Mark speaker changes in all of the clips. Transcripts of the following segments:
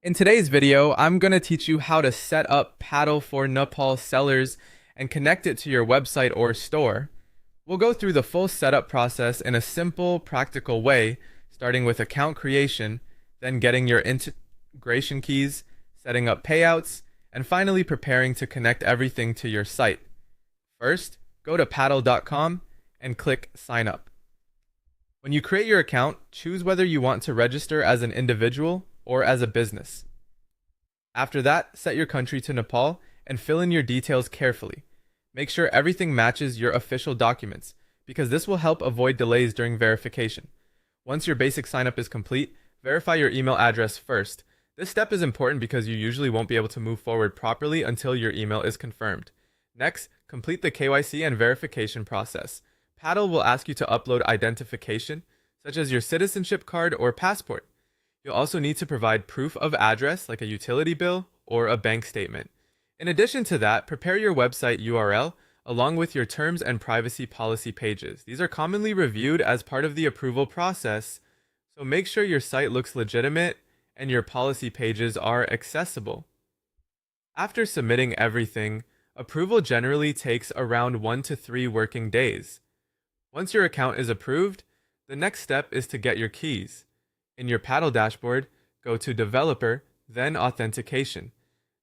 Speaker 1: In today's video, I'm going to teach you how to set up Paddle for Nepal sellers and connect it to your website or store. We'll go through the full setup process in a simple, practical way, starting with account creation, then getting your integration keys, setting up payouts, and finally preparing to connect everything to your site. First, go to paddle.com and click Sign Up. When you create your account, choose whether you want to register as an individual or as a business. After that, set your country to Nepal and fill in your details carefully. Make sure everything matches your official documents, because this will help avoid delays during verification. Once your basic signup is complete, verify your email address first. This step is important because you usually won't be able to move forward properly until your email is confirmed. Next, complete the KYC and verification process. Paddle will ask you to upload identification, such as your citizenship card or passport. You'll also need to provide proof of address like a utility bill or a bank statement. In addition to that, prepare your website URL along with your terms and privacy policy pages. These are commonly reviewed as part of the approval process, so make sure your site looks legitimate and your policy pages are accessible. After submitting everything, approval generally takes around 1 to 3 working days. Once your account is approved, the next step is to get your keys. In your Paddle dashboard, go to Developer, then Authentication.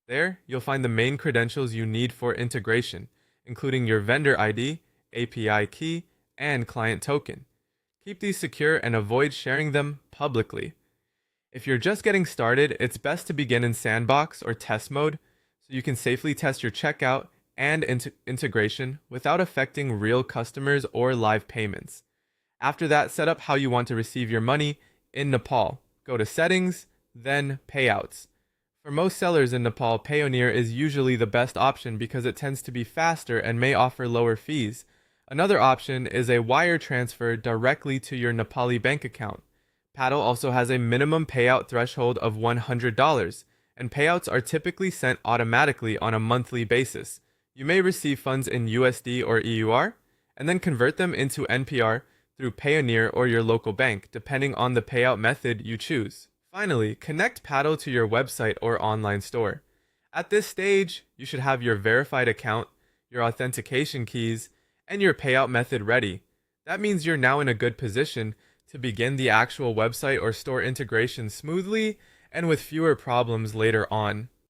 Speaker 1: There, you'll find the main credentials you need for integration, including your vendor ID, API key, and client token. Keep these secure and avoid sharing them publicly. If you're just getting started, it's best to begin in sandbox or test mode so you can safely test your checkout and integration without affecting real customers or live payments. After that, set up how you want to receive your money in Nepal. Go to Settings, then Payouts. For most sellers in Nepal, Payoneer is usually the best option because it tends to be faster and may offer lower fees. Another option is a wire transfer directly to your Nepali bank account. Paddle also has a minimum payout threshold of $100, and payouts are typically sent automatically on a monthly basis. You may receive funds in USD or EUR, and then convert them into NPR through Payoneer or your local bank, depending on the payout method you choose. Finally, connect Paddle to your website or online store. At this stage, you should have your verified account, your authentication keys, and your payout method ready. That means you're now in a good position to begin the actual website or store integration smoothly and with fewer problems later on.